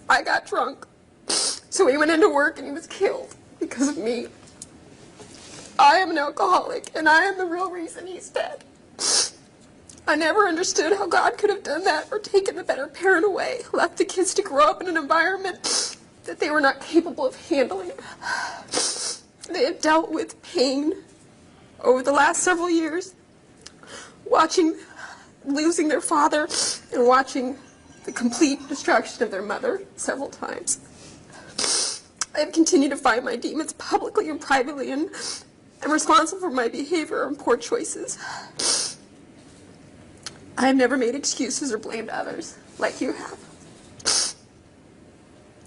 I got drunk. So he went into work and he was killed because of me. I am an alcoholic, and I am the real reason he's dead. I never understood how God could have done that or taken the better parent away, left the kids to grow up in an environment that they were not capable of handling. They have dealt with pain over the last several years, losing their father and watching the complete destruction of their mother several times. I have continued to fight my demons publicly and privately, and I'm responsible for my behavior and poor choices. I have never made excuses or blamed others like you have.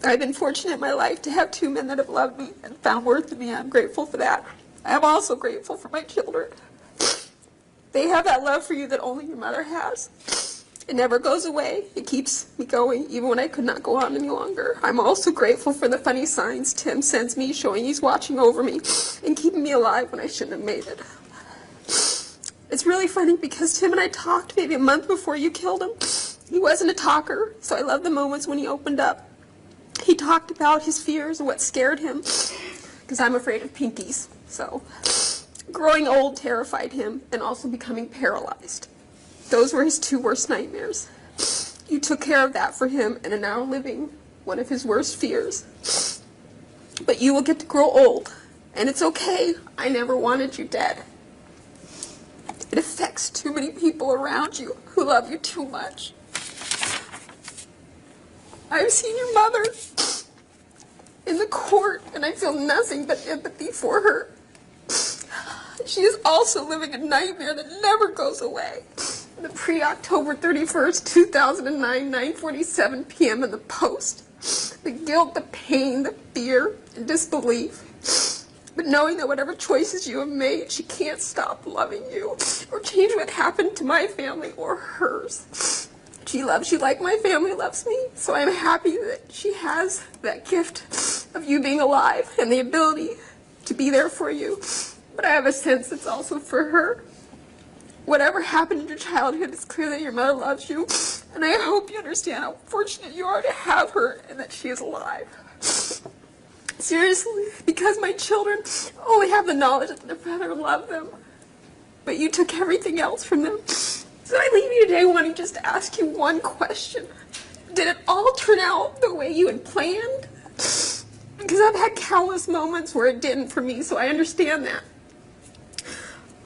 I've been fortunate in my life to have 2 men that have loved me and found worth in me. I'm grateful for that. I am also grateful for my children. They have that love for you that only your mother has. It never goes away. It keeps me going even when I could not go on any longer. I'm also grateful for the funny signs Tim sends me showing he's watching over me and keeping me alive when I shouldn't have made it. It's really funny because Tim and I talked maybe a month before you killed him. He wasn't a talker, so I love the moments when he opened up. He talked about his fears and what scared him, because I'm afraid of pinkies. So growing old terrified him, and also becoming paralyzed. Those were his 2 worst nightmares. You took care of that for him and are now living one of his worst fears. But you will get to grow old, and it's okay. I never wanted you dead. It affects too many people around you who love you too much. I've seen your mother in the court, and I feel nothing but empathy for her. She is also living a nightmare that never goes away. The pre-October 31st, 2009, 9:47 p.m. in the Post. The guilt, the pain, the fear, and disbelief. But knowing that whatever choices you have made, she can't stop loving you or change what happened to my family or hers. She loves you like my family loves me, so I'm happy that she has that gift of you being alive and the ability to be there for you. But I have a sense it's also for her. Whatever happened in your childhood, it's clear that your mother loves you, and I hope you understand how fortunate you are to have her and that she is alive. Seriously, because my children only have the knowledge that their father loved them, but you took everything else from them. So I leave you today wanting just to ask you one question. Did it all turn out the way you had planned? Because I've had countless moments where it didn't for me, so I understand that.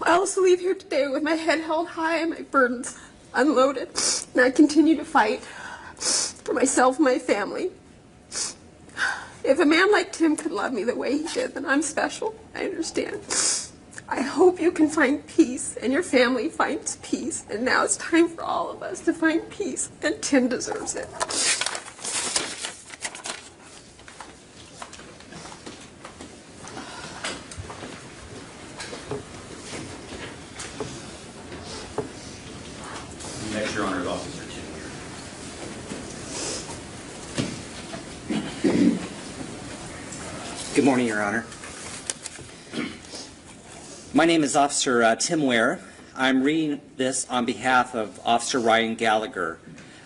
I also leave here today with my head held high and my burdens unloaded, and I continue to fight for myself and my family. If a man like Tim could love me the way he did, then I'm special. I understand. I hope you can find peace and your family finds peace, and now it's time for all of us to find peace, and Tim deserves it. Next, Your Honor, is Officer Tim. Good morning, Your Honor. My name is Officer Tim Ware. I'm reading this on behalf of Officer Ryan Gallagher,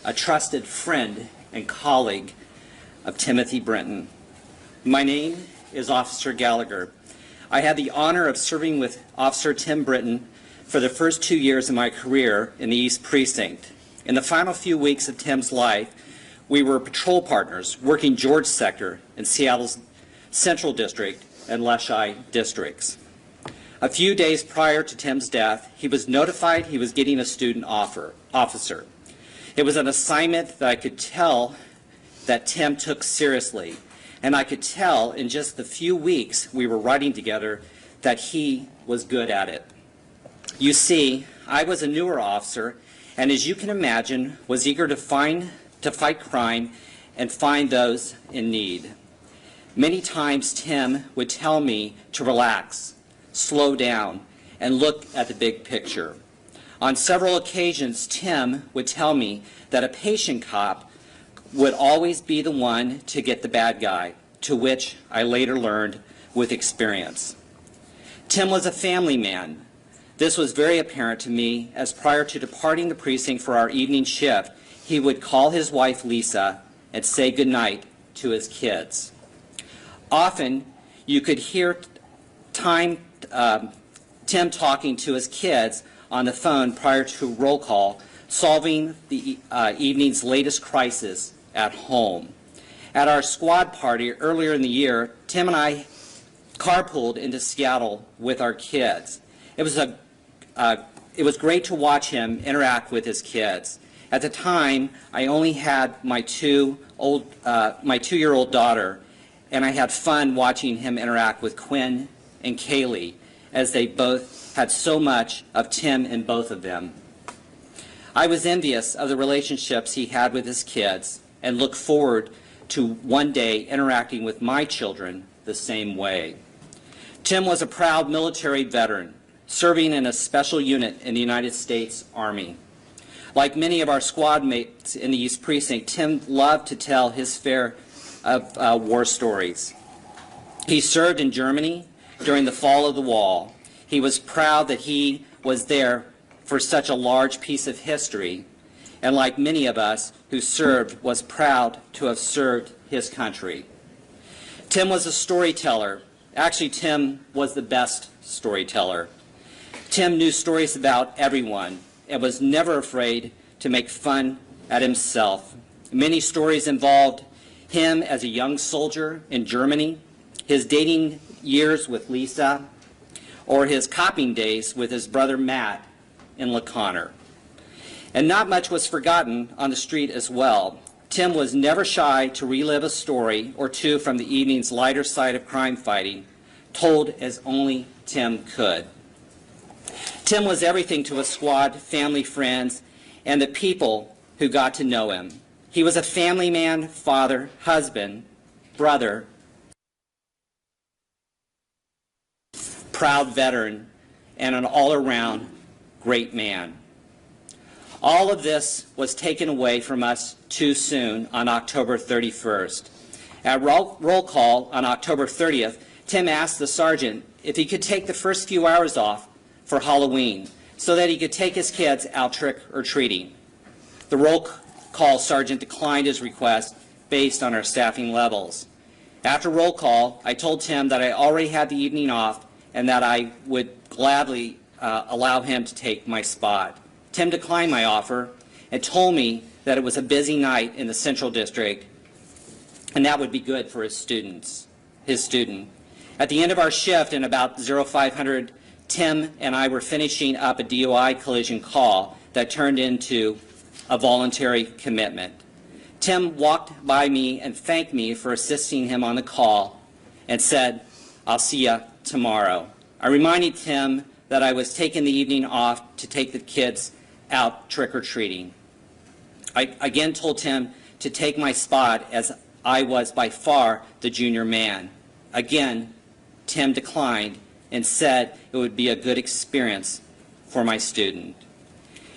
a trusted friend and colleague of Timothy Brenton. My name is Officer Gallagher. I had the honor of serving with Officer Tim Brenton for the first 2 years of my career in the East Precinct. In the final few weeks of Tim's life, we were patrol partners working George Sector in Seattle's Central District and Leshigh districts. A few days prior to Tim's death, he was notified he was getting a student officer. It was an assignment that I could tell that Tim took seriously, and I could tell in just the few weeks we were riding together that he was good at it. You see, I was a newer officer, and as you can imagine, was eager to fight crime and find those in need. Many times Tim would tell me to relax, slow down, and look at the big picture. On several occasions, Tim would tell me that a patient cop would always be the one to get the bad guy, to which I later learned with experience. Tim was a family man. This was very apparent to me, as prior to departing the precinct for our evening shift, he would call his wife Lisa and say goodnight to his kids. Often, you could hear Tim talking to his kids on the phone prior to roll call, solving the evening's latest crisis at home. At our squad party earlier in the year, Tim and I carpooled into Seattle with our kids. It was great to watch him interact with his kids. At the time, I only had my two-year-old daughter, and I had fun watching him interact with Quinn and Kaylee, as they both had so much of Tim in both of them. I was envious of the relationships he had with his kids and look forward to one day interacting with my children the same way. Tim was a proud military veteran, serving in a special unit in the United States Army. Like many of our squad mates in the East Precinct, Tim loved to tell his fair of war stories. He served in Germany during the fall of the wall. He was proud that he was there for such a large piece of history, and like many of us who served, was proud to have served his country. Tim was a storyteller. Actually, Tim was the best storyteller. Tim knew stories about everyone and was never afraid to make fun at himself. Many stories involved him as a young soldier in Germany, his dating years with Lisa, or his copying days with his brother Matt in La Conner. And not much was forgotten on the street as well. Tim was never shy to relive a story or two from the evening's lighter side of crime fighting, told as only Tim could. Tim was everything to his squad, family, friends, and the people who got to know him. He was a family man, father, husband, brother, proud veteran, and an all-around great man. All of this was taken away from us too soon on October 31st. At roll call on October 30th, Tim asked the sergeant if he could take the first few hours off for Halloween so that he could take his kids out trick-or-treating. The roll call sergeant declined his request based on our staffing levels. After roll call, I told Tim that I already had the evening off and that I would gladly allow him to take my spot. Tim declined my offer and told me that it was a busy night in the Central District and that would be good for his student. At the end of our shift in about 0500, Tim and I were finishing up a DUI collision call that turned into a voluntary commitment. Tim walked by me and thanked me for assisting him on the call and said, "I'll see you tomorrow." I reminded Tim that I was taking the evening off to take the kids out trick-or-treating. I again told Tim to take my spot as I was by far the junior man. Again, Tim declined and said it would be a good experience for my student.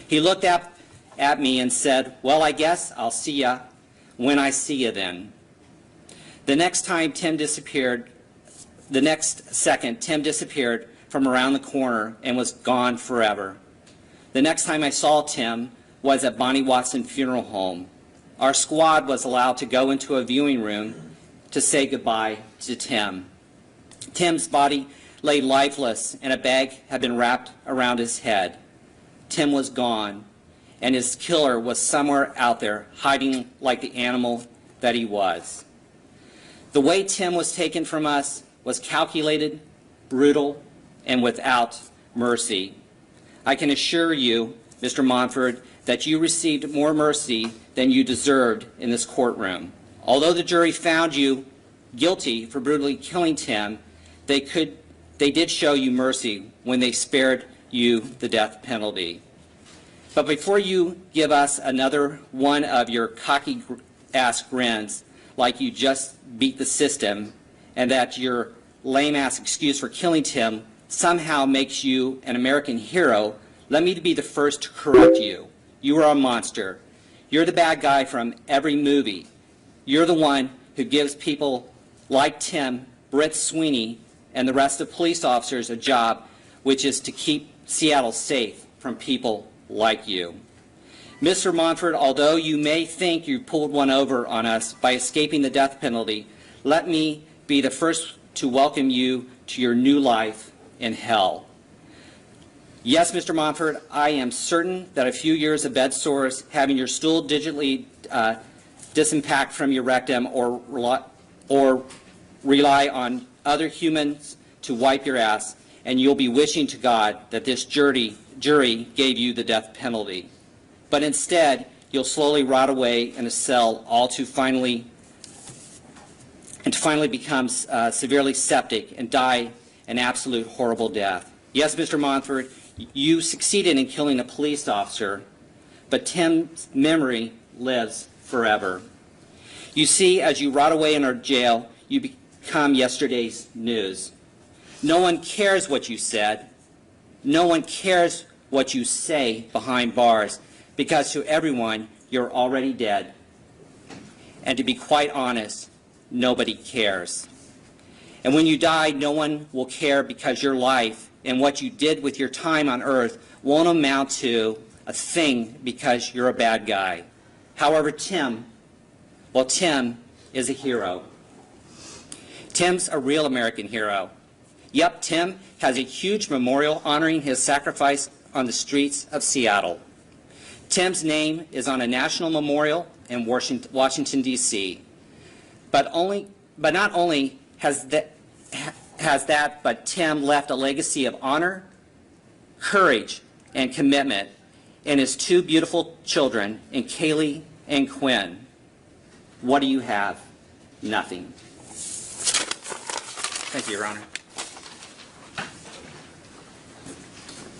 He looked up at me and said, "Well, I guess I'll see ya when I see you then." The next second, Tim disappeared from around the corner and was gone forever. The next time I saw Tim was at Bonnie Watson Funeral Home. Our squad was allowed to go into a viewing room to say goodbye to Tim. Tim's body lay lifeless and a bag had been wrapped around his head. Tim was gone, and his killer was somewhere out there hiding like the animal that he was. The way Tim was taken from us was calculated, brutal, and without mercy. I can assure you, Mr. Monfort, that you received more mercy than you deserved in this courtroom. Although the jury found you guilty for brutally killing Tim, they did show you mercy when they spared you the death penalty. But before you give us another one of your cocky-ass grins, like you just beat the system, and that your lame-ass excuse for killing Tim somehow makes you an American hero, let me be the first to correct you. You are a monster. You're the bad guy from every movie. You're the one who gives people like Tim, Britt Sweeney, and the rest of police officers a job, which is to keep Seattle safe from people like you. Mr. Monfort, although you may think you pulled one over on us by escaping the death penalty, let me be the first to welcome you to your new life in hell. Yes, Mr. Monfort, I am certain that a few years of bed sores, having your stool digitally disimpact from your rectum, or rely on other humans to wipe your ass, and you'll be wishing to God that this jury gave you the death penalty. But instead, you'll slowly rot away in a cell, to finally become severely septic and die an absolute horrible death. Yes, Mr. Monfort, you succeeded in killing a police officer, but Tim's memory lives forever. You see, as you rot away in our jail, you become yesterday's news. No one cares what you said. No one cares what you say behind bars, because to everyone, you're already dead. And to be quite honest, nobody cares. And when you die, no one will care, because your life and what you did with your time on earth won't amount to a thing, because you're a bad guy. However, Tim is a hero. Tim's a real American hero. Yep, Tim has a huge memorial honoring his sacrifice on the streets of Seattle. Tim's name is on a national memorial in Washington, D.C. But not only has that, but Tim left a legacy of honor, courage, and commitment in his two beautiful children, in Kaylee and Quinn. What do you have? Nothing. Thank you, Your Honor.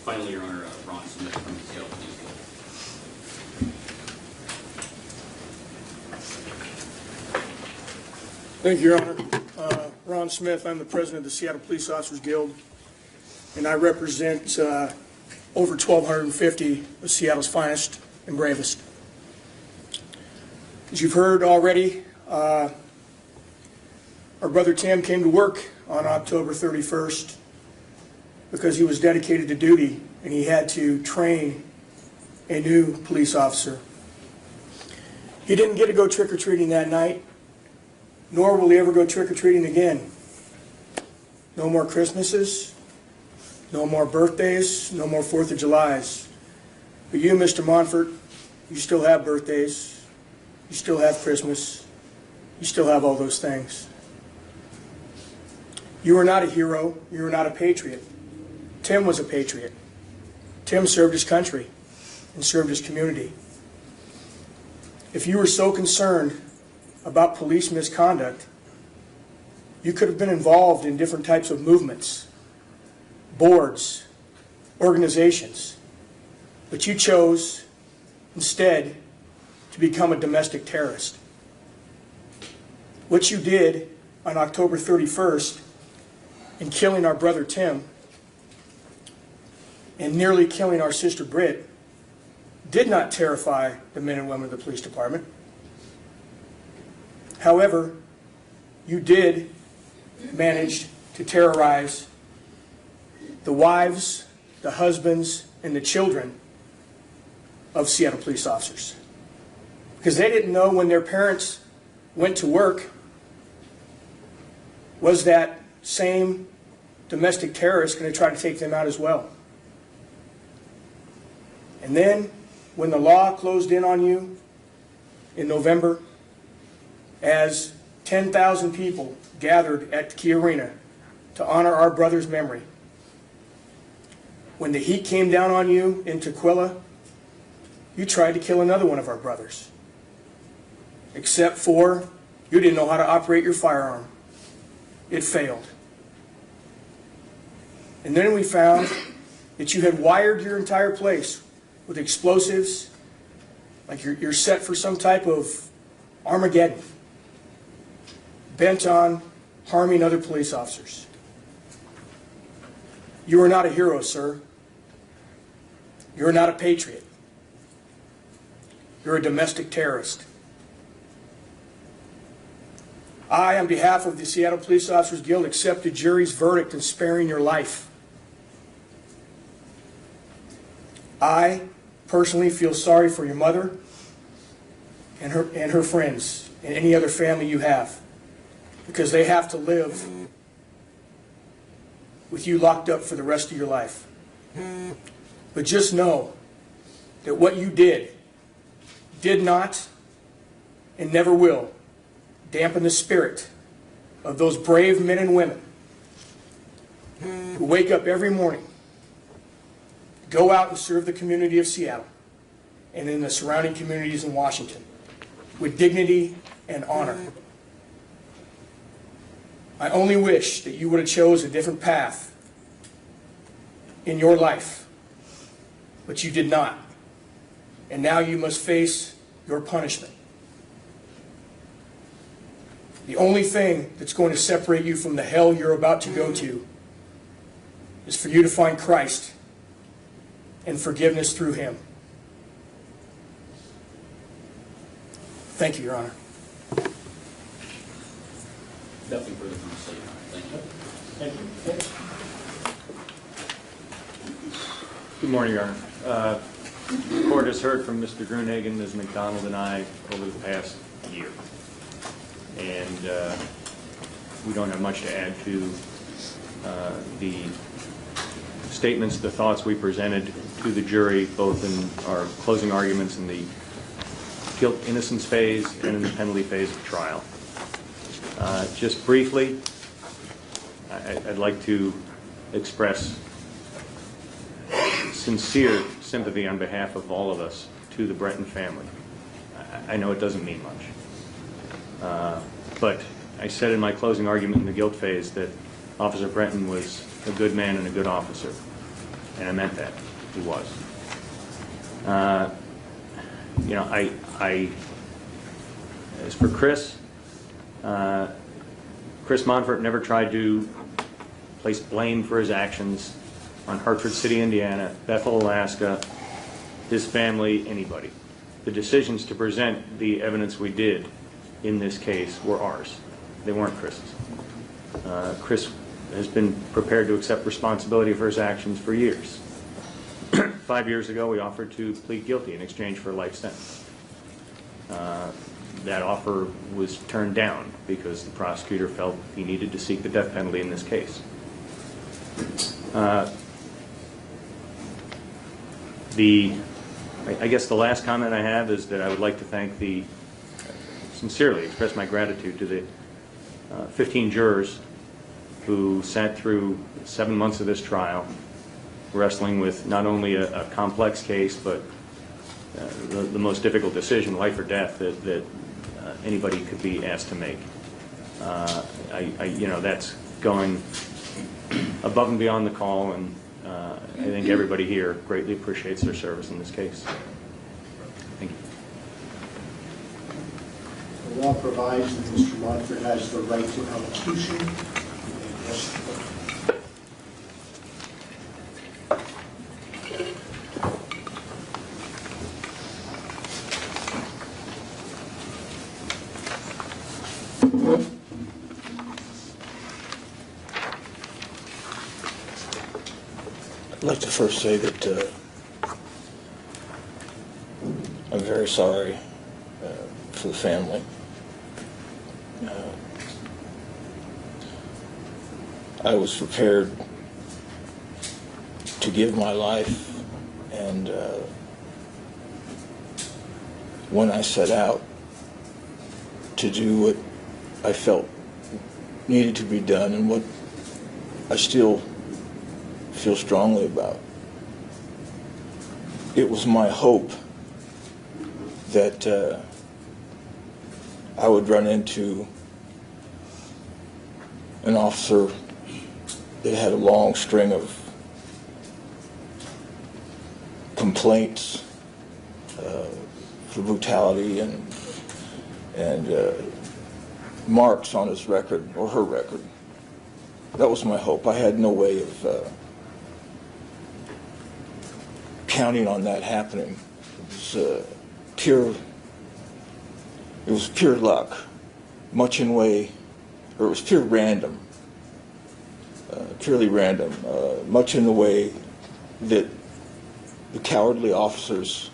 Finally, Your Honor, Ron Smith from the Seattle Police Guild. Thank you, Your Honor. Ron Smith, I'm the president of the Seattle Police Officers Guild, and I represent over 1,250 of Seattle's finest and bravest. As you've heard already, our brother Tim came to work on October 31st because he was dedicated to duty and he had to train a new police officer. He didn't get to go trick-or-treating that night, nor will he ever go trick-or-treating again. No more Christmases, no more birthdays, no more 4th of Julys. But you, Mr. Monfort, you still have birthdays, you still have Christmas, you still have all those things. You are not a hero, you are not a patriot. Tim was a patriot. Tim served his country and served his community. If you were so concerned about police misconduct, you could have been involved in different types of movements, boards, organizations, but you chose instead to become a domestic terrorist. What you did on October 31st in killing our brother Tim and nearly killing our sister Britt did not terrify the men and women of the police department. However, you did manage to terrorize the wives, the husbands, and the children of Seattle police officers. Because they didn't know when their parents went to work, was that same domestic terrorist going to try to take them out as well. And then, when the law closed in on you in November, as 10,000 people gathered at the Key Arena to honor our brother's memory, when the heat came down on you in Tukwila, you tried to kill another one of our brothers. Except for you didn't know how to operate your firearm. It failed. And then we found that you had wired your entire place with explosives, like you're set for some type of Armageddon, bent on harming other police officers. You are not a hero, sir. You're not a patriot. You're a domestic terrorist. I, on behalf of the Seattle Police Officers Guild, accept the jury's verdict in sparing your life. I personally feel sorry for your mother and her friends and any other family you have, because they have to live with you locked up for the rest of your life. But just know that what you did not and never will dampen the spirit of those brave men and women who wake up every morning, go out and serve the community of Seattle and in the surrounding communities in Washington with dignity and honor. I only wish that you would have chose a different path in your life, but you did not. And now you must face your punishment. The only thing that's going to separate you from the hell you're about to go to is for you to find Christ and forgiveness through Him. Thank you, Your Honor. Nothing further from the state. Thank you. Thank you. Good morning, Your Honor. The court has heard from Mr. Gruenhagen, Ms. McDonald, and I over the past year. And we don't have much to add to the statements, the thoughts we presented to the jury, both in our closing arguments in the guilt-innocence phase and in the penalty phase of trial. Just briefly, I'd like to express sincere sympathy on behalf of all of us to the Brenton family. I know it doesn't mean much. But I said in my closing argument in the guilt phase that Officer Brenton was a good man and a good officer. And I meant that. He was. You know, as for Chris, Chris Monfort never tried to place blame for his actions on Hartford City, Indiana, Bethel, Alaska, his family, anybody. The decisions to present the evidence we did in this case were ours. They weren't Chris's. Chris has been prepared to accept responsibility for his actions for years. 5 years ago, we offered to plead guilty in exchange for a life sentence. That offer was turned down because the prosecutor felt he needed to seek the death penalty in this case. I guess the last comment I have is that I would like to sincerely express my gratitude to the 15 jurors who sat through 7 months of this trial, wrestling with not only a complex case, but the most difficult decision, life or death, that anybody could be asked to make. You know, that's going above and beyond the call, and I think everybody here greatly appreciates their service in this case. Thank you. The law provides that Mr. Monfort has the right to elocution. I'd like to first say that I'm very sorry for the family. I was prepared to give my life, and when I set out to do what I felt needed to be done and what I still feel strongly about, it was my hope that I would run into an officer that had a long string of complaints for brutality and marks on his record or her record. That was my hope. I had no way of counting on that happening. It was pure luck, much in way, or it was pure random, purely random, much in the way that the cowardly officers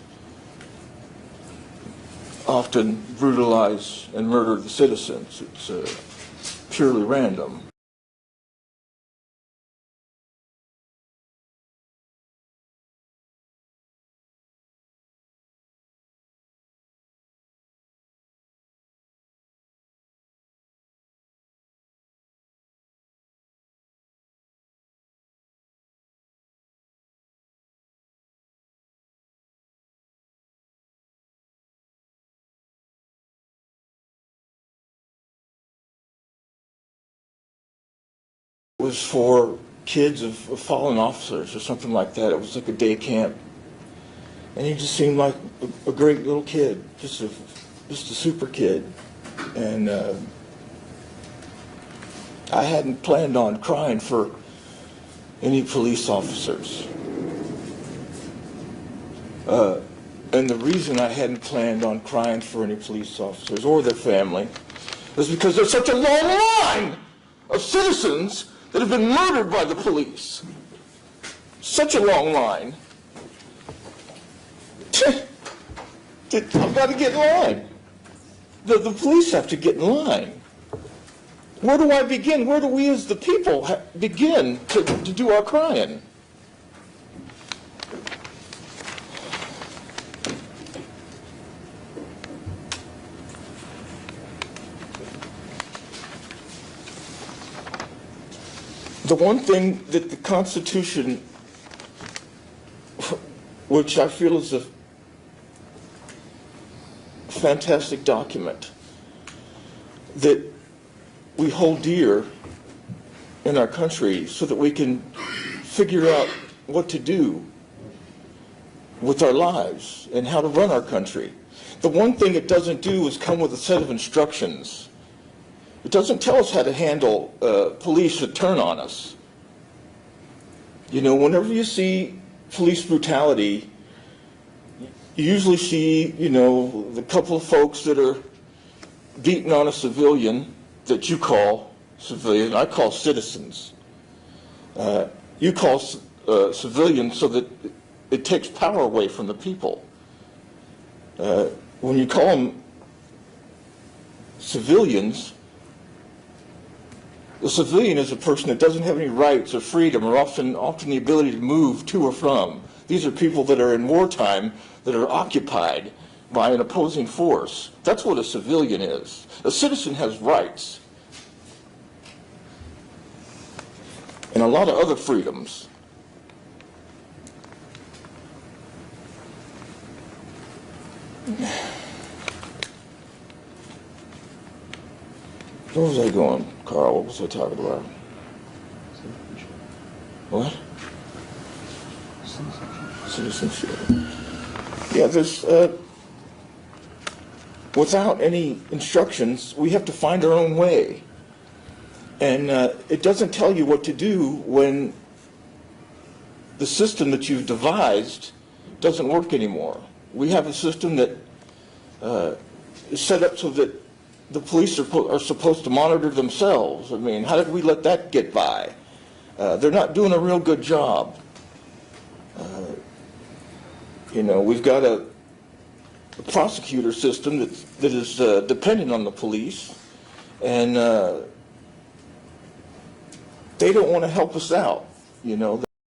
often brutalize and murder the citizens. It's purely random. It was for kids of fallen officers or something like that. It was like a day camp. And he just seemed like a great little kid, just a super kid. And I hadn't planned on crying for any police officers. And the reason I hadn't planned on crying for any police officers or their family is because there's such a long line of citizens that have been murdered by the police. Such a long line. I've got to get in line. The police have to get in line. Where do I begin? Where do we as the people begin to do our crying? The one thing that the Constitution, which I feel is a fantastic document, that we hold dear in our country so that we can figure out what to do with our lives and how to run our country. The one thing it doesn't do is come with a set of instructions. It doesn't tell us how to handle police that turn on us. You know, whenever you see police brutality, you usually see, you know, the couple of folks that are beating on a civilian that you call civilian. I call citizens. You call civilians so that it takes power away from the people. When you call them civilians, the civilian is a person that doesn't have any rights or freedom or often the ability to move to or from. These are people that are in wartime that are occupied by an opposing force. That's what a civilian is. A citizen has rights and a lot of other freedoms. Where was I going, Carl? What was I talking about? What? Citizenship. Yeah, there's, without any instructions, we have to find our own way. And it doesn't tell you what to do when the system that you've devised doesn't work anymore. We have a system that is set up so that the police are supposed to monitor themselves. I mean, how did we let that get by? They're not doing a real good job. You know, we've got a prosecutor system that is dependent on the police, and they don't want to help us out, you know.